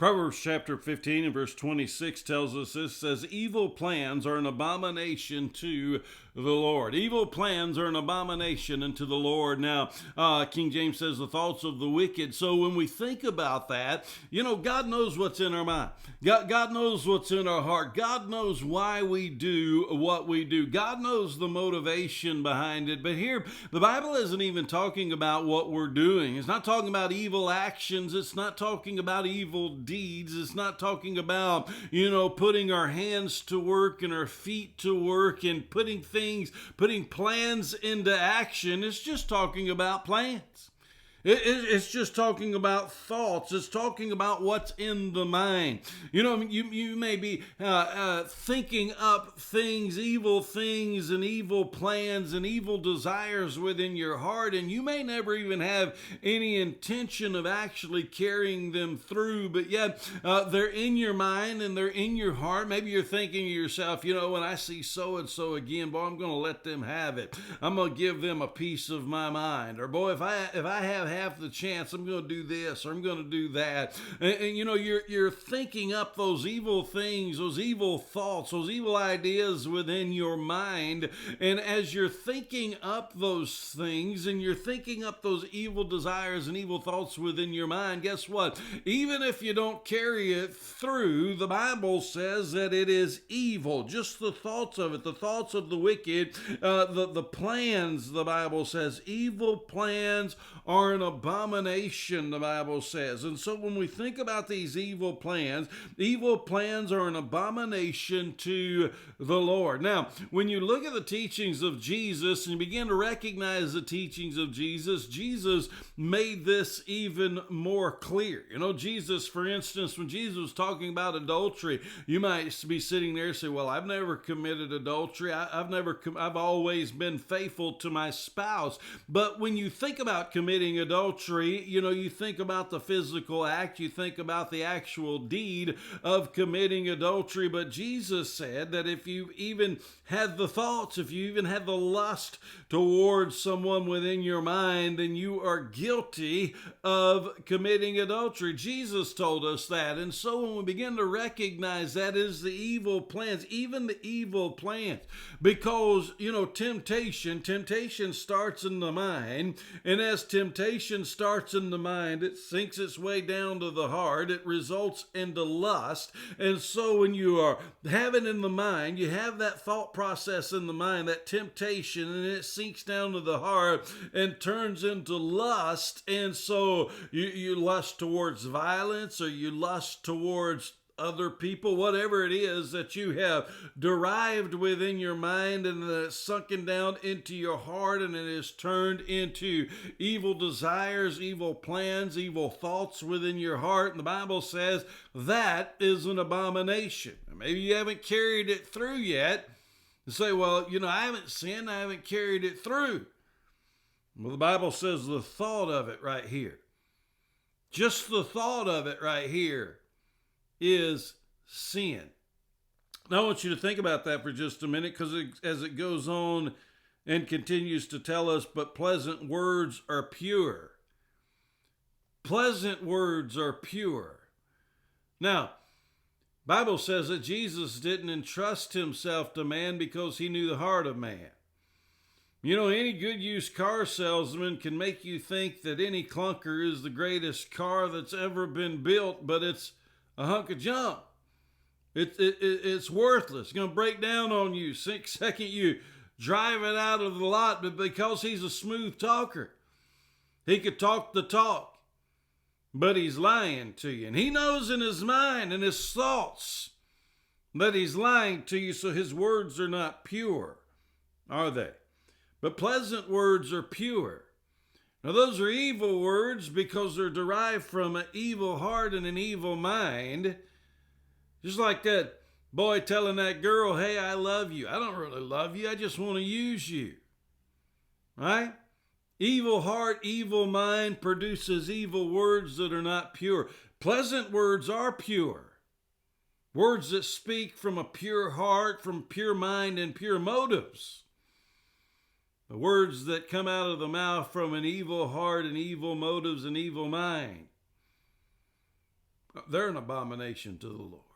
Proverbs chapter 15 and verse 26 tells us this, says, evil plans are an abomination to the Lord. Evil plans are an abomination unto the Lord. Now, King James says the thoughts of the wicked. So when we think about that, God knows what's in our mind. God knows what's in our heart. God knows why we do what we do. God knows the motivation behind it. But here, the Bible isn't even talking about what we're doing. It's not talking about evil actions. It's not talking about evil deeds. It's not talking about, putting our hands to work and our feet to work and putting plans into action. It's just talking about plans. It's just talking about thoughts. It's talking about what's in the mind. You may be thinking up evil things and evil plans and evil desires within your heart, and you may never even have any intention of actually carrying them through, but yet they're in your mind and they're in your heart. Maybe you're thinking to yourself, when I see so-and-so again, boy, I'm going to let them have it. I'm going to give them a piece of my mind. Or boy, if I have half the chance, I'm going to do this or I'm going to do that. And you're thinking up those evil things, those evil thoughts, those evil ideas within your mind. And as you're thinking up those things and you're thinking up those evil desires and evil thoughts within your mind, guess what? Even if you don't carry it through, the Bible says that it is evil. Just the thoughts of it, the thoughts of the wicked, the plans, the Bible says, evil plans are an abomination, the Bible says. And so when we think about these evil plans are an abomination to the Lord. Now, when you look at the teachings of Jesus and you begin to recognize the teachings of Jesus, Jesus made this even more clear. Jesus, for instance, when Jesus was talking about adultery, you might be sitting there and say, well, I've never committed adultery. I've always been faithful to my spouse. But when you think about committing adultery, you think about the physical act, you think about the actual deed of committing adultery. But Jesus said that if you even had the thoughts, if you even had the lust towards someone within your mind, then you are guilty of committing adultery. Jesus told us that. And so when we begin to recognize that is the evil plans, even the evil plans, because, temptation starts in the mind. And as temptation starts in the mind, it sinks its way down to the heart. It results into lust. And so when you are having in the mind, you have that thought process in the mind, that temptation, and it sinks down to the heart and turns into lust. And so you lust towards violence, or you lust towards other people, whatever it is that you have derived within your mind and it's sunken down into your heart, and it is turned into evil desires, evil plans, evil thoughts within your heart. And the Bible says that is an abomination. Maybe you haven't carried it through yet. You say, well, I haven't sinned, I haven't carried it through. Well, the Bible says the thought of it right here, just the thought of it right here, is sin. Now I want you to think about that for just a minute, because as it goes on and continues to tell us, but pleasant words are pure. Pleasant words are pure. Now, Bible says that Jesus didn't entrust himself to man because he knew the heart of man. Any good used car salesman can make you think that any clunker is the greatest car that's ever been built, but it's a hunk of junk. It's worthless. It's going to break down on you. Second you drive it out of the lot, but because he's a smooth talker, he could talk the talk, but he's lying to you. And he knows in his mind and his thoughts that he's lying to you, so his words are not pure, are they? But pleasant words are pure. Now, those are evil words because they're derived from an evil heart and an evil mind. Just like that boy telling that girl, hey, I love you. I don't really love you. I just want to use you. Right? Evil heart, evil mind produces evil words that are not pure. Pleasant words are pure. Words that speak from a pure heart, from pure mind and pure motives. The words that come out of the mouth from an evil heart and evil motives and evil mind They're an abomination to the Lord.